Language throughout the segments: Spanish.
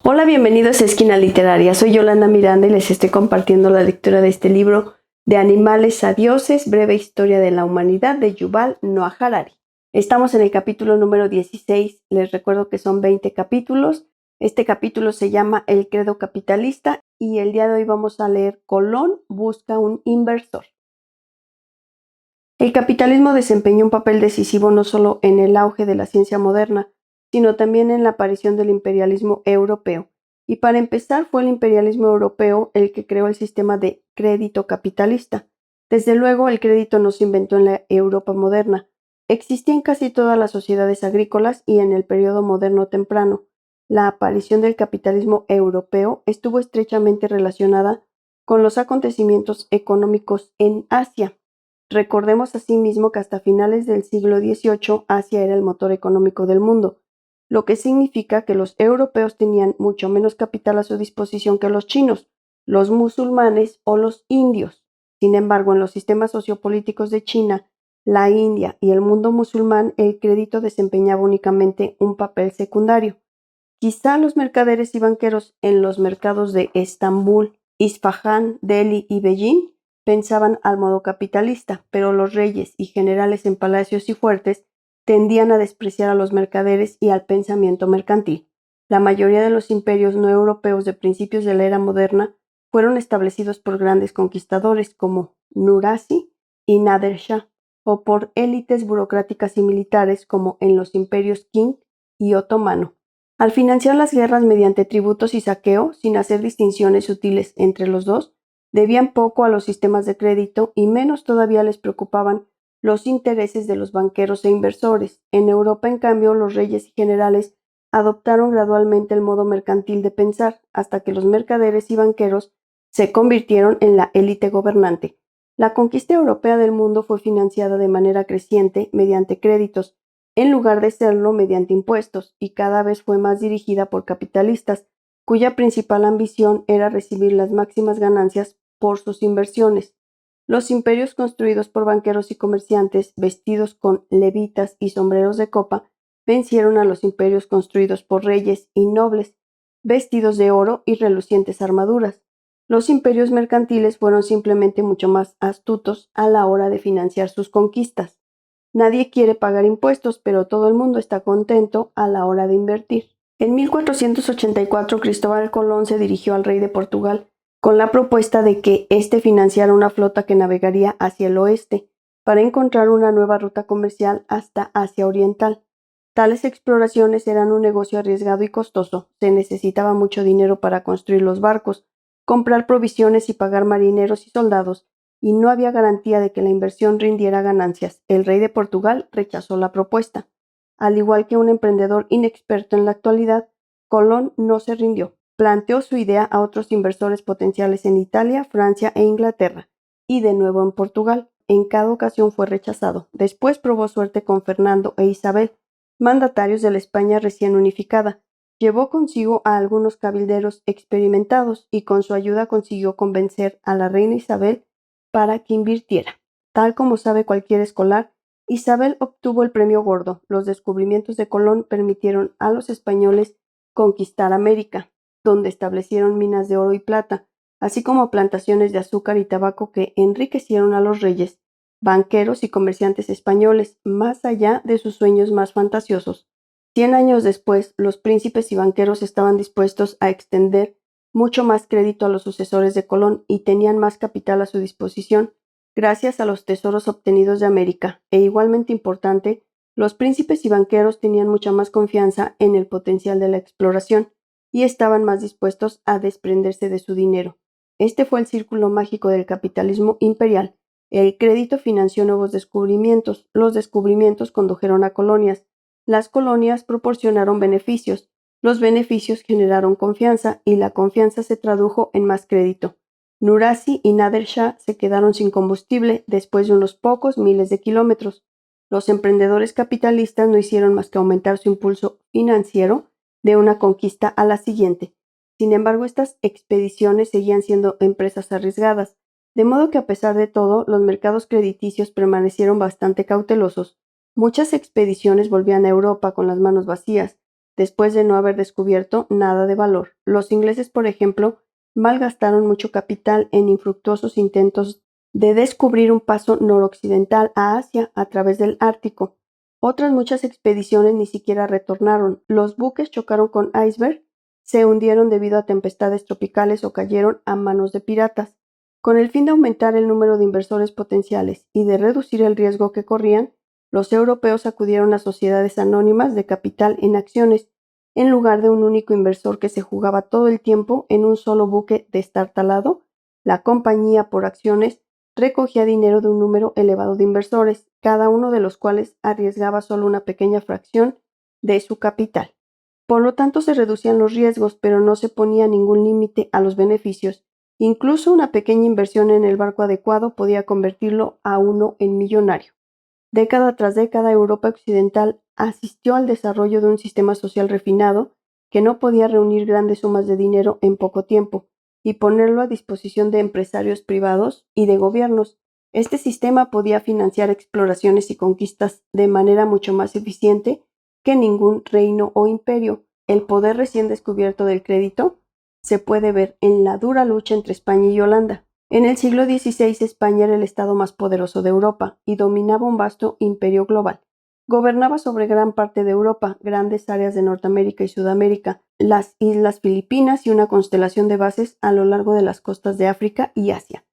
Hola, bienvenidos a Esquina Literaria. Soy Yolanda Miranda y les estoy compartiendo la lectura de este libro De animales a dioses, breve historia de la humanidad de Yuval Noah Harari. Estamos en el capítulo número 16. Les recuerdo que son 20 capítulos. Este capítulo se llama El credo capitalista y el día de hoy vamos a leer Colón busca un inversor. El capitalismo desempeñó un papel decisivo no solo en el auge de la ciencia moderna, sino también en la aparición del imperialismo europeo. Y para empezar fue el imperialismo europeo el que creó el sistema de crédito capitalista. Desde luego, el crédito no se inventó en la Europa moderna. Existía en casi todas las sociedades agrícolas y en el periodo moderno temprano. La aparición del capitalismo europeo estuvo estrechamente relacionada con los acontecimientos económicos en Asia. Recordemos asimismo que hasta finales del siglo XVIII Asia era el motor económico del mundo, lo que significa que los europeos tenían mucho menos capital a su disposición que los chinos, los musulmanes o los indios. Sin embargo, en los sistemas sociopolíticos de China, la India y el mundo musulmán, el crédito desempeñaba únicamente un papel secundario. Quizá los mercaderes y banqueros en los mercados de Estambul, Isfahán, Delhi y Beijing pensaban al modo capitalista, pero los reyes y generales en palacios y fuertes tendían a despreciar a los mercaderes y al pensamiento mercantil. La mayoría de los imperios no europeos de principios de la era moderna fueron establecidos por grandes conquistadores como Nurasi y Nader Shah, o por élites burocráticas y militares como en los imperios Qing y Otomano. Al financiar las guerras mediante tributos y saqueo, sin hacer distinciones sutiles entre los dos, debían poco a los sistemas de crédito y menos todavía les preocupaban los intereses de los banqueros e inversores. En Europa, en cambio, los reyes y generales adoptaron gradualmente el modo mercantil de pensar, hasta que los mercaderes y banqueros se convirtieron en la élite gobernante. La conquista europea del mundo fue financiada de manera creciente mediante créditos, en lugar de serlo mediante impuestos, y cada vez fue más dirigida por capitalistas, cuya principal ambición era recibir las máximas ganancias por sus inversiones. Los imperios construidos por banqueros y comerciantes, vestidos con levitas y sombreros de copa, vencieron a los imperios construidos por reyes y nobles, vestidos de oro y relucientes armaduras. Los imperios mercantiles fueron simplemente mucho más astutos a la hora de financiar sus conquistas. Nadie quiere pagar impuestos, pero todo el mundo está contento a la hora de invertir. En 1484, Cristóbal Colón se dirigió al rey de Portugal con la propuesta de que éste financiara una flota que navegaría hacia el oeste para encontrar una nueva ruta comercial hasta Asia Oriental. Tales exploraciones eran un negocio arriesgado y costoso. Se necesitaba mucho dinero para construir los barcos, comprar provisiones y pagar marineros y soldados, y no había garantía de que la inversión rindiera ganancias. El rey de Portugal rechazó la propuesta. Al igual que un emprendedor inexperto en la actualidad, Colón no se rindió. Planteó su idea a otros inversores potenciales en Italia, Francia e Inglaterra, y de nuevo en Portugal. En cada ocasión fue rechazado. Después probó suerte con Fernando e Isabel, mandatarios de la España recién unificada. Llevó consigo a algunos cabilderos experimentados y con su ayuda consiguió convencer a la reina Isabel para que invirtiera. Tal como sabe cualquier escolar, Isabel obtuvo el premio gordo. Los descubrimientos de Colón permitieron a los españoles conquistar América, donde establecieron minas de oro y plata, así como plantaciones de azúcar y tabaco que enriquecieron a los reyes, banqueros y comerciantes españoles, más allá de sus sueños más fantasiosos. 100 años después, los príncipes y banqueros estaban dispuestos a extender mucho más crédito a los sucesores de Colón y tenían más capital a su disposición gracias a los tesoros obtenidos de América, e igualmente importante, los príncipes y banqueros tenían mucha más confianza en el potencial de la exploración y estaban más dispuestos a desprenderse de su dinero. Este fue el círculo mágico del capitalismo imperial. El crédito financió nuevos descubrimientos, los descubrimientos condujeron a colonias, las colonias proporcionaron beneficios, los beneficios generaron confianza y la confianza se tradujo en más crédito. Nurasi y Nader Shah se quedaron sin combustible después de unos pocos miles de kilómetros. Los emprendedores capitalistas no hicieron más que aumentar su impulso financiero de una conquista a la siguiente. Sin embargo, estas expediciones seguían siendo empresas arriesgadas, de modo que a pesar de todo, los mercados crediticios permanecieron bastante cautelosos. Muchas expediciones volvían a Europa con las manos vacías. después de no haber descubierto nada de valor. Los ingleses, por ejemplo, malgastaron mucho capital en infructuosos intentos de descubrir un paso noroccidental a Asia a través del Ártico. Otras muchas expediciones ni siquiera retornaron. Los buques chocaron con iceberg, se hundieron debido a tempestades tropicales o cayeron a manos de piratas. Con el fin de aumentar el número de inversores potenciales y de reducir el riesgo que corrían, los europeos acudieron a sociedades anónimas de capital en acciones, en lugar de un único inversor que se jugaba todo el tiempo en un solo buque destartalado. La compañía por acciones recogía dinero de un número elevado de inversores, cada uno de los cuales arriesgaba solo una pequeña fracción de su capital. Por lo tanto, se reducían los riesgos, pero no se ponía ningún límite a los beneficios. Incluso una pequeña inversión en el barco adecuado podía convertirlo a uno en millonario. Década tras década, Europa occidental asistió al desarrollo de un sistema social refinado que no podía reunir grandes sumas de dinero en poco tiempo y ponerlo a disposición de empresarios privados y de gobiernos. Este sistema podía financiar exploraciones y conquistas de manera mucho más eficiente que ningún reino o imperio. El poder recién descubierto del crédito se puede ver en la dura lucha entre España y Holanda. En el siglo XVI, España era el estado más poderoso de Europa y dominaba un vasto imperio global. Gobernaba sobre gran parte de Europa, grandes áreas de Norteamérica y Sudamérica, las islas Filipinas y una constelación de bases a lo largo de las costas de África y Asia.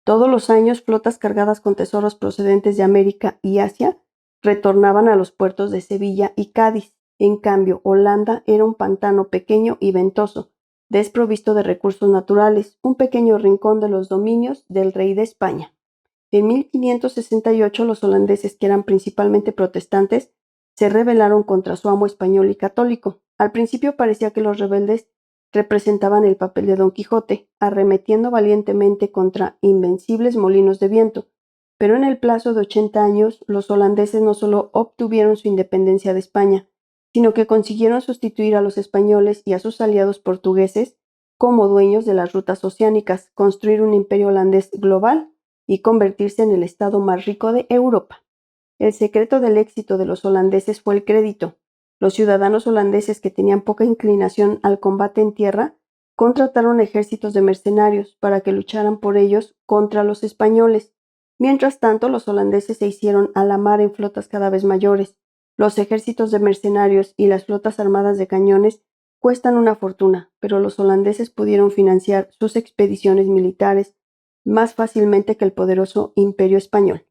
Todos los años, flotas cargadas con tesoros procedentes de América y Asia retornaban a los puertos de Sevilla y Cádiz. En cambio, Holanda era un pantano pequeño y ventoso, desprovisto de recursos naturales, un pequeño rincón de los dominios del rey de España. En 1568 los holandeses, que eran principalmente protestantes, se rebelaron contra su amo español y católico. Al principio parecía que los rebeldes representaban el papel de Don Quijote, arremetiendo valientemente contra invencibles molinos de viento, pero en el plazo de 80 años los holandeses no solo obtuvieron su independencia de España, sino que consiguieron sustituir a los españoles y a sus aliados portugueses como dueños de las rutas oceánicas, construir un imperio holandés global y convertirse en el estado más rico de Europa. El secreto del éxito de los holandeses fue el crédito. Los ciudadanos holandeses, que tenían poca inclinación al combate en tierra, contrataron ejércitos de mercenarios para que lucharan por ellos contra los españoles. Mientras tanto, los holandeses se hicieron a la mar en flotas cada vez mayores. Los ejércitos de mercenarios y las flotas armadas de cañones cuestan una fortuna, pero los holandeses pudieron financiar sus expediciones militares más fácilmente que el poderoso imperio español,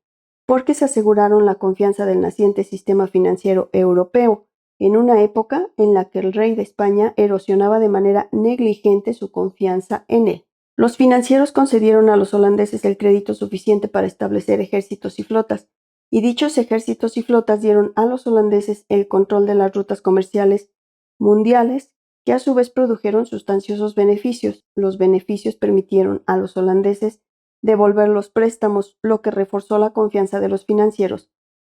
porque se aseguraron la confianza del naciente sistema financiero europeo, en una época en la que el rey de España erosionaba de manera negligente su confianza en él. Los financieros concedieron a los holandeses el crédito suficiente para establecer ejércitos y flotas, y dichos ejércitos y flotas dieron a los holandeses el control de las rutas comerciales mundiales, que a su vez produjeron sustanciosos beneficios. Los beneficios permitieron a los holandeses devolver los préstamos, lo que reforzó la confianza de los financieros.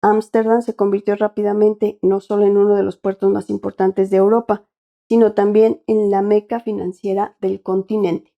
Ámsterdam se convirtió rápidamente no solo en uno de los puertos más importantes de Europa, sino también en la meca financiera del continente.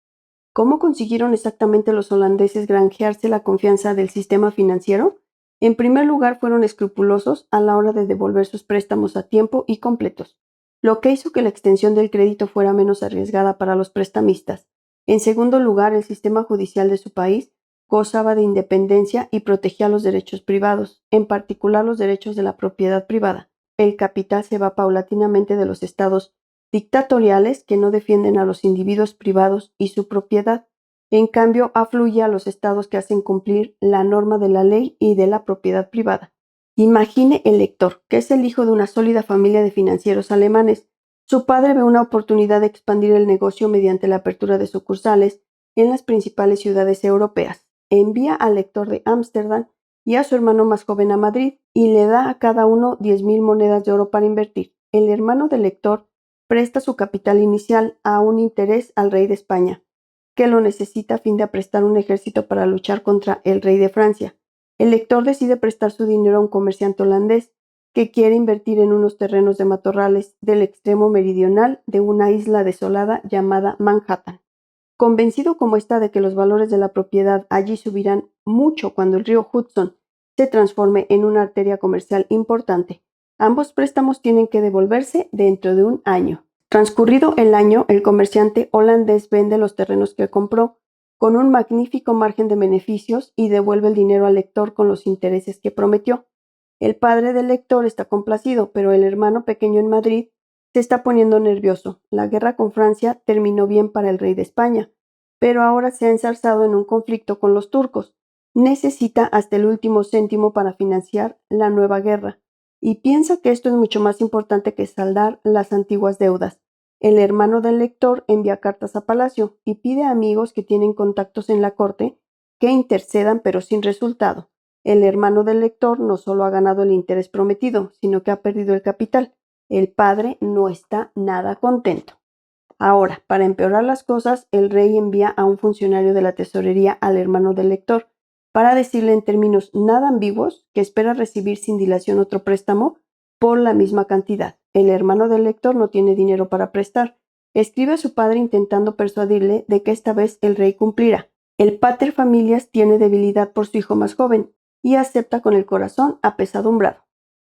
¿Cómo consiguieron exactamente los holandeses granjearse la confianza del sistema financiero? En primer lugar, fueron escrupulosos a la hora de devolver sus préstamos a tiempo y completos, lo que hizo que la extensión del crédito fuera menos arriesgada para los prestamistas. En segundo lugar, el sistema judicial de su país gozaba de independencia y protegía los derechos privados, en particular los derechos de la propiedad privada. El capital se va paulatinamente de los estados dictatoriales que no defienden a los individuos privados y su propiedad. En cambio, afluye a los estados que hacen cumplir la norma de la ley y de la propiedad privada. Imagine el lector, que es el hijo de una sólida familia de financieros alemanes. Su padre ve una oportunidad de expandir el negocio mediante la apertura de sucursales en las principales ciudades europeas. Envía al lector de Ámsterdam y a su hermano más joven a Madrid y le da a cada uno 10,000 monedas de oro para invertir. El hermano del lector presta su capital inicial a un interés al rey de España, que lo necesita a fin de aprestar un ejército para luchar contra el rey de Francia. El lector decide prestar su dinero a un comerciante holandés que quiere invertir en unos terrenos de matorrales del extremo meridional de una isla desolada llamada Manhattan. Convencido como está de que los valores de la propiedad allí subirán mucho cuando el río Hudson se transforme en una arteria comercial importante, Ambos préstamos tienen que devolverse dentro de un año. Transcurrido el año, el comerciante holandés vende los terrenos que compró con un magnífico margen de beneficios y devuelve el dinero al lector con los intereses que prometió. El padre del lector está complacido, pero el hermano pequeño en Madrid se está poniendo nervioso. La guerra con Francia terminó bien para el rey de España, pero ahora se ha enzarzado en un conflicto con los turcos. Necesita hasta el último céntimo para financiar la nueva guerra y piensa que esto es mucho más importante que saldar las antiguas deudas. El hermano del lector envía cartas a Palacio y pide a amigos que tienen contactos en la corte que intercedan, pero sin resultado. El hermano del lector no solo ha ganado el interés prometido, sino que ha perdido el capital. El padre no está nada contento. Ahora, para empeorar las cosas, el rey envía a un funcionario de la tesorería al hermano del lector para decirle en términos nada ambiguos que espera recibir sin dilación otro préstamo por la misma cantidad. El hermano del lector no tiene dinero para prestar. Escribe a su padre intentando persuadirle de que esta vez el rey cumplirá. El pater familias tiene debilidad por su hijo más joven y acepta con el corazón apesadumbrado.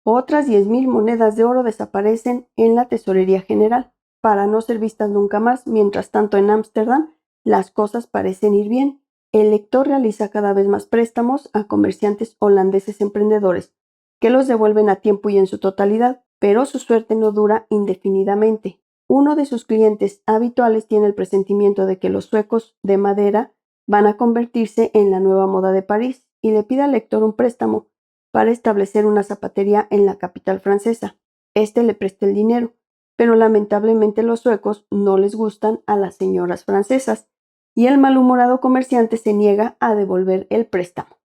Otras 10.000 monedas de oro desaparecen en la tesorería general, para no ser vistas nunca más. Mientras tanto, en Ámsterdam las cosas parecen ir bien. El lector realiza cada vez más préstamos a comerciantes holandeses emprendedores, que los devuelven a tiempo y en su totalidad, pero su suerte no dura indefinidamente. Uno de sus clientes habituales tiene el presentimiento de que los suecos de madera van a convertirse en la nueva moda de París y le pide al lector un préstamo para establecer una zapatería en la capital francesa. Este le presta el dinero, pero lamentablemente los suecos no les gustan a las señoras francesas y el malhumorado comerciante se niega a devolver el préstamo.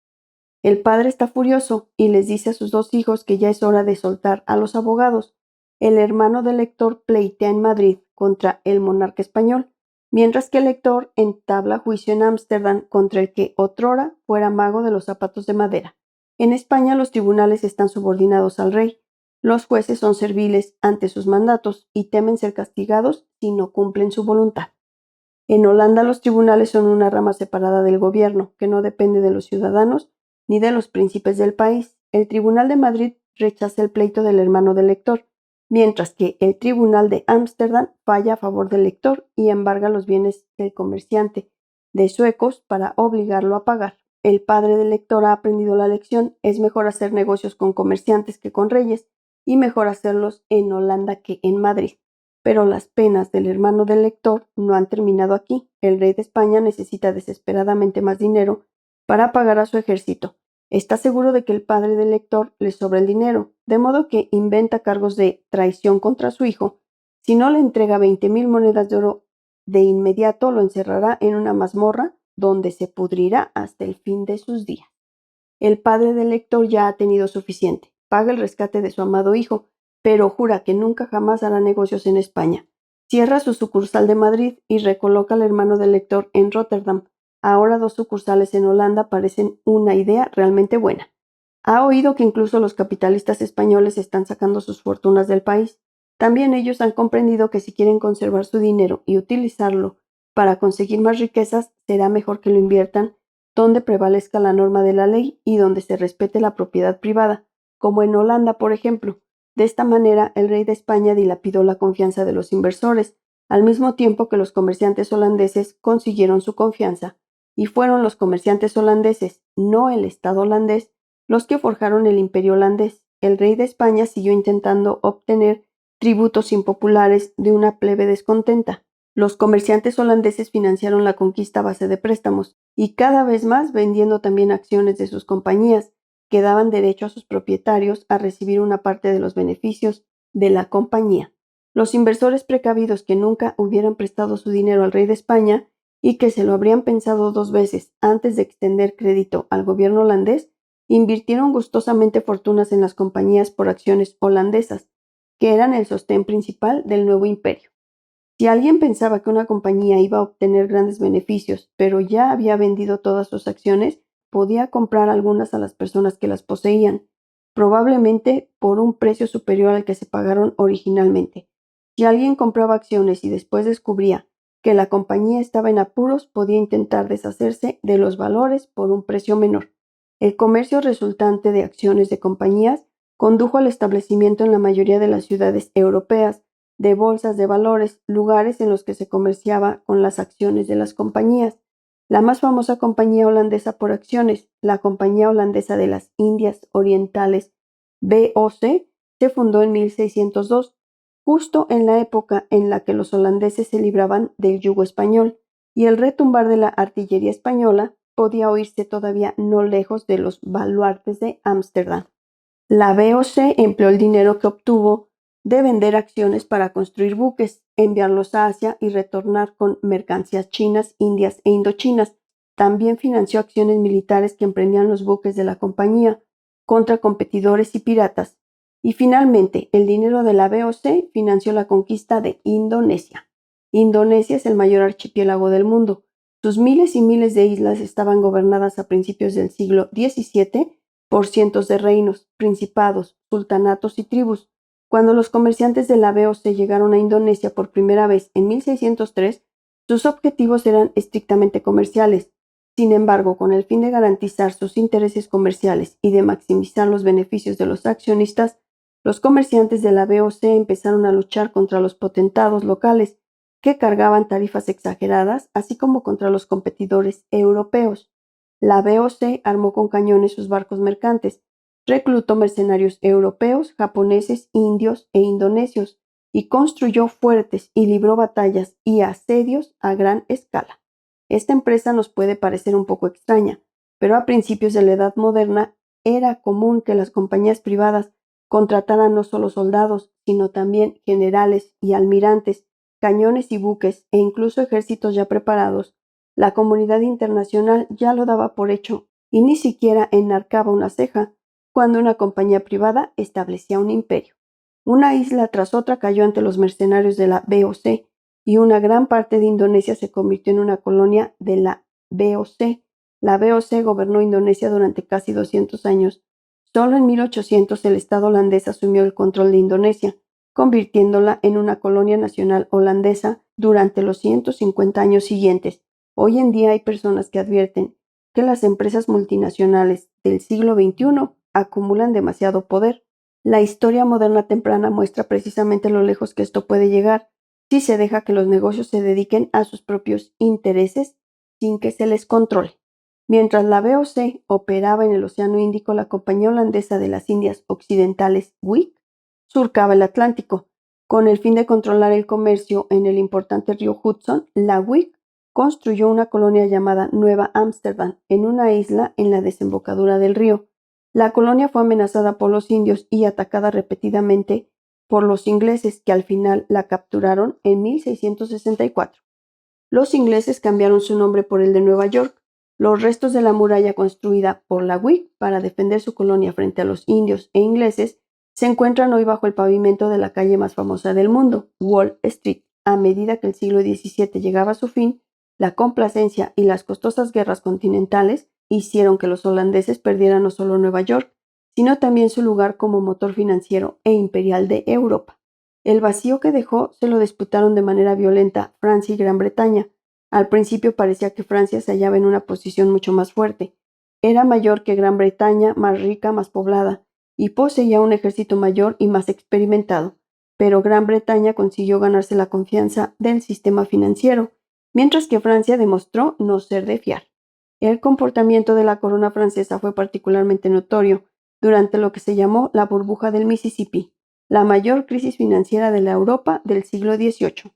El padre está furioso y les dice a sus dos hijos que ya es hora de soltar a los abogados. El hermano del lector pleitea en Madrid contra el monarca español, mientras que el lector entabla juicio en Ámsterdam contra el que otrora fuera mago de los zapatos de madera. En España los tribunales están subordinados al rey. Los jueces son serviles ante sus mandatos y temen ser castigados si no cumplen su voluntad. En Holanda los tribunales son una rama separada del gobierno, que no depende de los ciudadanos ni de los príncipes del país. El Tribunal de Madrid rechaza el pleito del hermano del lector, mientras que el Tribunal de Ámsterdam falla a favor del lector y embarga los bienes del comerciante de suecos para obligarlo a pagar. El padre del lector ha aprendido la lección: es mejor hacer negocios con comerciantes que con reyes, y mejor hacerlos en Holanda que en Madrid. Pero las penas del hermano del lector no han terminado aquí. El rey de España necesita desesperadamente más dinero para pagar a su ejército. Está seguro de que el padre del lector le sobra el dinero, de modo que inventa cargos de traición contra su hijo. Si no le entrega 20.000 monedas de oro de inmediato, lo encerrará en una mazmorra donde se pudrirá hasta el fin de sus días. El padre del lector ya ha tenido suficiente. Paga el rescate de su amado hijo, pero jura que nunca jamás hará negocios en España. Cierra su sucursal de Madrid y recoloca al hermano del lector en Rotterdam. Ahora 2 sucursales en Holanda parecen una idea realmente buena. Ha oído que incluso los capitalistas españoles están sacando sus fortunas del país. También ellos han comprendido que si quieren conservar su dinero y utilizarlo para conseguir más riquezas, será mejor que lo inviertan donde prevalezca la norma de la ley y donde se respete la propiedad privada, como en Holanda, por ejemplo. De esta manera, el rey de España dilapidó la confianza de los inversores, al mismo tiempo que los comerciantes holandeses consiguieron su confianza, y fueron los comerciantes holandeses, no el Estado holandés, los que forjaron el imperio holandés. El rey de España siguió intentando obtener tributos impopulares de una plebe descontenta. Los comerciantes holandeses financiaron la conquista a base de préstamos y cada vez más vendiendo también acciones de sus compañías, que daban derecho a sus propietarios a recibir una parte de los beneficios de la compañía. Los inversores precavidos que nunca hubieran prestado su dinero al rey de España y que se lo habrían pensado 2 veces antes de extender crédito al gobierno holandés, invirtieron gustosamente fortunas en las compañías por acciones holandesas, que eran el sostén principal del nuevo imperio. Si alguien pensaba que una compañía iba a obtener grandes beneficios, pero ya había vendido todas sus acciones, podía comprar algunas a las personas que las poseían, probablemente por un precio superior al que se pagaron originalmente. Si alguien compraba acciones y después descubría que la compañía estaba en apuros, podía intentar deshacerse de los valores por un precio menor. El comercio resultante de acciones de compañías condujo al establecimiento en la mayoría de las ciudades europeas de bolsas de valores, lugares en los que se comerciaba con las acciones de las compañías. La más famosa compañía holandesa por acciones, la Compañía Holandesa de las Indias Orientales, BOC, se fundó en 1602, justo en la época en la que los holandeses se libraban del yugo español, y el retumbar de la artillería española podía oírse todavía no lejos de los baluartes de Ámsterdam. La BOC empleó el dinero que obtuvo de vender acciones para construir buques, enviarlos a Asia y retornar con mercancías chinas, indias e indochinas. También financió acciones militares que emprendían los buques de la compañía contra competidores y piratas. Y finalmente, el dinero de la BOC financió la conquista de Indonesia. Indonesia es el mayor archipiélago del mundo. Sus miles y miles de islas estaban gobernadas a principios del siglo XVII por cientos de reinos, principados, sultanatos y tribus. Cuando los comerciantes de la BOC llegaron a Indonesia por primera vez en 1603, sus objetivos eran estrictamente comerciales. Sin embargo, con el fin de garantizar sus intereses comerciales y de maximizar los beneficios de los accionistas, los comerciantes de la BOC empezaron a luchar contra los potentados locales, que cargaban tarifas exageradas, así como contra los competidores europeos. La BOC armó con cañones sus barcos mercantes, reclutó mercenarios europeos, japoneses, indios e indonesios, y construyó fuertes y libró batallas y asedios a gran escala. Esta empresa nos puede parecer un poco extraña, pero a principios de la Edad Moderna era común que las compañías privadas contrataran no solo soldados, sino también generales y almirantes, cañones y buques, e incluso ejércitos ya preparados. La comunidad internacional ya lo daba por hecho y ni siquiera enarcaba una ceja cuando una compañía privada establecía un imperio. Una isla tras otra cayó ante los mercenarios de la BOC y una gran parte de Indonesia se convirtió en una colonia de la BOC. La BOC gobernó Indonesia durante casi 200 años. Solo en 1800 el Estado holandés asumió el control de Indonesia, convirtiéndola en una colonia nacional holandesa durante los 150 años siguientes. Hoy en día hay personas que advierten que las empresas multinacionales del siglo XXI acumulan demasiado poder. La historia moderna temprana muestra precisamente lo lejos que esto puede llegar si se deja que los negocios se dediquen a sus propios intereses sin que se les controle. Mientras la BOC operaba en el Océano Índico, la Compañía Holandesa de las Indias Occidentales, WIC, surcaba el Atlántico. Con el fin de controlar el comercio en el importante río Hudson, la WIC construyó una colonia llamada Nueva Ámsterdam en una isla en la desembocadura del río. La colonia fue amenazada por los indios y atacada repetidamente por los ingleses, que al final la capturaron en 1664. Los ingleses cambiaron su nombre por el de Nueva York. Los restos de la muralla construida por la WIC para defender su colonia frente a los indios e ingleses se encuentran hoy bajo el pavimento de la calle más famosa del mundo, Wall Street. A medida que el siglo XVII llegaba a su fin, la complacencia y las costosas guerras continentales hicieron que los holandeses perdieran no solo Nueva York, sino también su lugar como motor financiero e imperial de Europa. El vacío que dejó se lo disputaron de manera violenta Francia y Gran Bretaña. Al principio parecía que Francia se hallaba en una posición mucho más fuerte. Era mayor que Gran Bretaña, más rica, más poblada, y poseía un ejército mayor y más experimentado. Pero Gran Bretaña consiguió ganarse la confianza del sistema financiero, mientras que Francia demostró no ser de fiar. El comportamiento de la corona francesa fue particularmente notorio durante lo que se llamó la burbuja del Mississippi, la mayor crisis financiera de la Europa del siglo XVIII.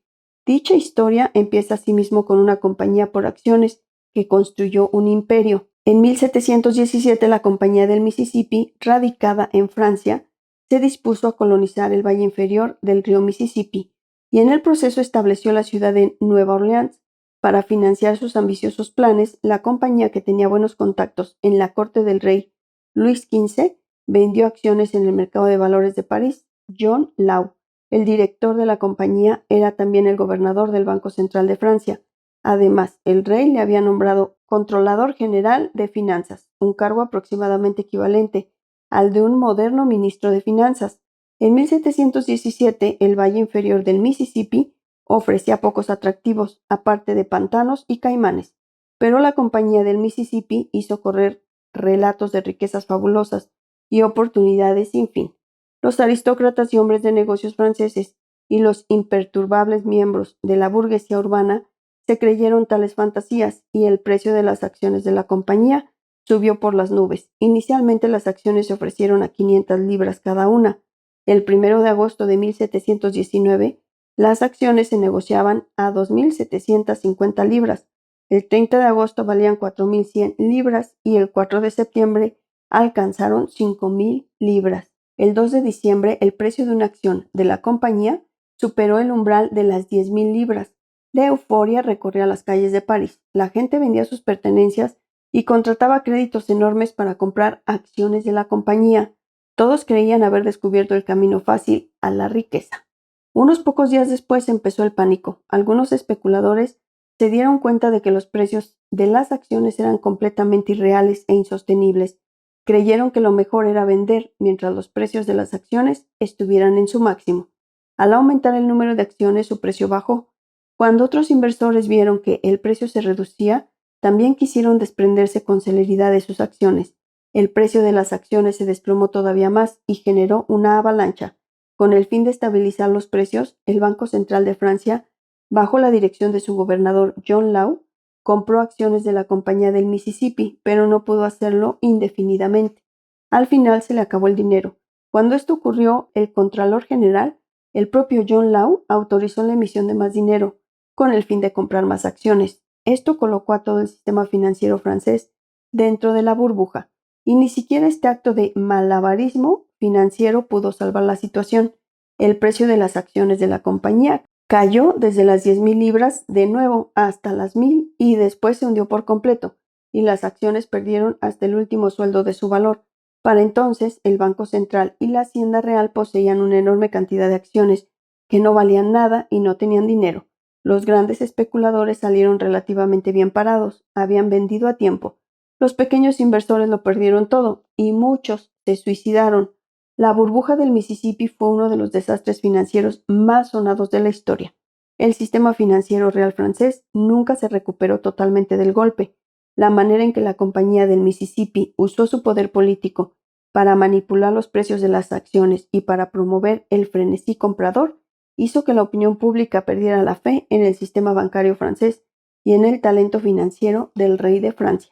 Dicha historia empieza asimismo con una compañía por acciones que construyó un imperio. En 1717 la Compañía del Mississippi, radicada en Francia, se dispuso a colonizar el valle inferior del río Mississippi y en el proceso estableció la ciudad de Nueva Orleans. Para financiar sus ambiciosos planes, la compañía, que tenía buenos contactos en la corte del rey Luis XV, vendió acciones en el mercado de valores de París. John Law, el director de la compañía, era también el gobernador del Banco Central de Francia. Además, el rey le había nombrado controlador general de finanzas, un cargo aproximadamente equivalente al de un moderno ministro de finanzas. En 1717, el valle inferior del Mississippi ofrecía pocos atractivos, aparte de pantanos y caimanes, pero la Compañía del Mississippi hizo correr relatos de riquezas fabulosas. y oportunidades sin fin. Los aristócratas y hombres de negocios franceses y los imperturbables miembros de la burguesía urbana se creyeron tales fantasías y el precio de las acciones de la compañía subió por las nubes. Inicialmente las acciones se ofrecieron a 500 libras cada una. El 1 de agosto de 1719, las acciones se negociaban a 2.750 libras. El 30 de agosto valían 4.100 libras y el 4 de septiembre alcanzaron 5.000 libras. El 2 de diciembre el precio de una acción de la compañía superó el umbral de las 10.000 libras. La euforia recorría las calles de París. La gente vendía sus pertenencias y contrataba créditos enormes para comprar acciones de la compañía. Todos creían haber descubierto el camino fácil a la riqueza. Unos pocos días después empezó el pánico. Algunos especuladores se dieron cuenta de que los precios de las acciones eran completamente irreales e insostenibles. Creyeron que lo mejor era vender mientras los precios de las acciones estuvieran en su máximo. Al aumentar el número de acciones, su precio bajó. Cuando otros inversores vieron que el precio se reducía, también quisieron desprenderse con celeridad de sus acciones. El precio de las acciones se desplomó todavía más y generó una avalancha. Con el fin de estabilizar los precios, el Banco Central de Francia, bajo la dirección de su gobernador John Law, compró acciones de la Compañía del Mississippi, pero no pudo hacerlo indefinidamente. Al final se le acabó el dinero. Cuando esto ocurrió, el Contralor General, el propio John Law, autorizó la emisión de más dinero, con el fin de comprar más acciones. Esto colocó a todo el sistema financiero francés dentro de la burbuja, y ni siquiera este acto de malabarismo financiero pudo salvar la situación. El precio de las acciones de la compañía cayó desde las 10.000 libras de nuevo hasta las 1.000 y después se hundió por completo, y las acciones perdieron hasta el último sueldo de su valor. Para entonces, el Banco Central y la Hacienda Real poseían una enorme cantidad de acciones que no valían nada y no tenían dinero. Los grandes especuladores salieron relativamente bien parados, habían vendido a tiempo. Los pequeños inversores lo perdieron todo y muchos se suicidaron. La burbuja del Mississippi fue uno de los desastres financieros más sonados de la historia. El sistema financiero real francés nunca se recuperó totalmente del golpe. La manera en que la Compañía del Mississippi usó su poder político para manipular los precios de las acciones y para promover el frenesí comprador hizo que la opinión pública perdiera la fe en el sistema bancario francés y en el talento financiero del rey de Francia.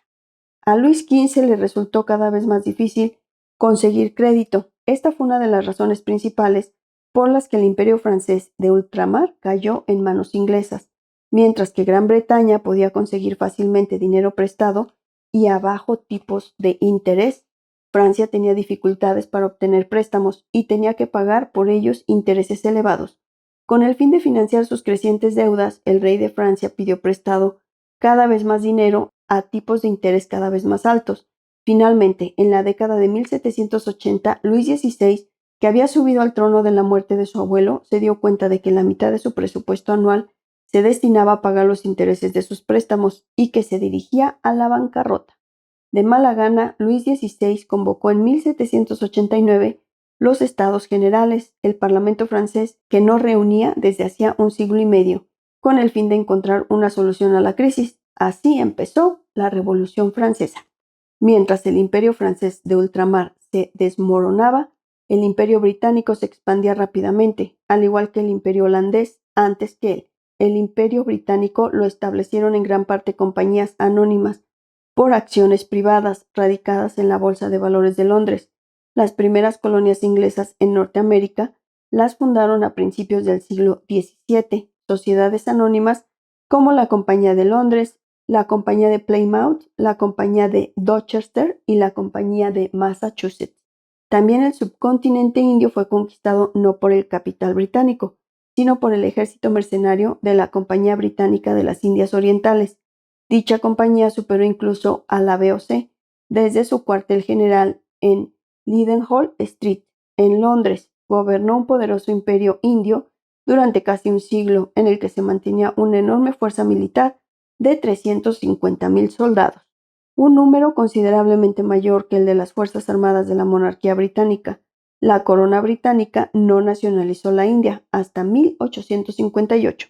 A Luis XV le resultó cada vez más difícil conseguir crédito. Esta fue una de las razones principales por las que el imperio francés de ultramar cayó en manos inglesas, mientras que Gran Bretaña podía conseguir fácilmente dinero prestado y a bajo tipos de interés. Francia tenía dificultades para obtener préstamos y tenía que pagar por ellos intereses elevados. Con el fin de financiar sus crecientes deudas, el rey de Francia pidió prestado cada vez más dinero a tipos de interés cada vez más altos. Finalmente, en la década de 1780, Luis XVI, que había subido al trono de la muerte de su abuelo, se dio cuenta de que la mitad de su presupuesto anual se destinaba a pagar los intereses de sus préstamos y que se dirigía a la bancarrota. De mala gana, Luis XVI convocó en 1789 los Estados Generales, el Parlamento francés, que no reunía desde hacía un siglo y medio, con el fin de encontrar una solución a la crisis. Así empezó la Revolución Francesa. Mientras el imperio francés de ultramar se desmoronaba, el imperio británico se expandía rápidamente, al igual que el imperio holandés antes que él. El imperio británico lo establecieron en gran parte compañías anónimas por acciones privadas radicadas en la Bolsa de Valores de Londres. Las primeras colonias inglesas en Norteamérica las fundaron a principios del siglo XVII, sociedades anónimas como la Compañía de Londres, la Compañía de Plymouth, la Compañía de Dorchester y la Compañía de Massachusetts. También el subcontinente indio fue conquistado no por el capital británico, sino por el ejército mercenario de la Compañía Británica de las Indias Orientales. Dicha compañía superó incluso a la BOC desde su cuartel general en Leadenhall Street, en Londres. Gobernó un poderoso imperio indio durante casi un siglo, en el que se mantenía una enorme fuerza militar de 350.000 soldados, un número considerablemente mayor que el de las Fuerzas Armadas de la monarquía británica. La corona británica no nacionalizó la India hasta 1858,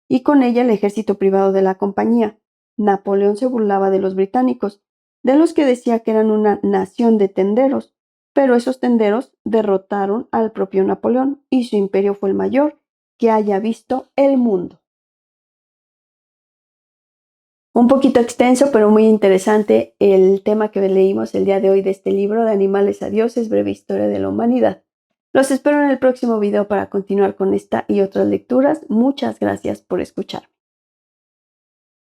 y con ella el ejército privado de la compañía. Napoleón se burlaba de los británicos, de los que decía que eran una nación de tenderos, pero esos tenderos derrotaron al propio Napoleón y su imperio fue el mayor que haya visto el mundo. Un poquito extenso, pero muy interesante el tema que leímos el día de hoy de este libro de Animales a Dioses, breve historia de la humanidad. Los espero en el próximo video para continuar con esta y otras lecturas. Muchas gracias por escucharme.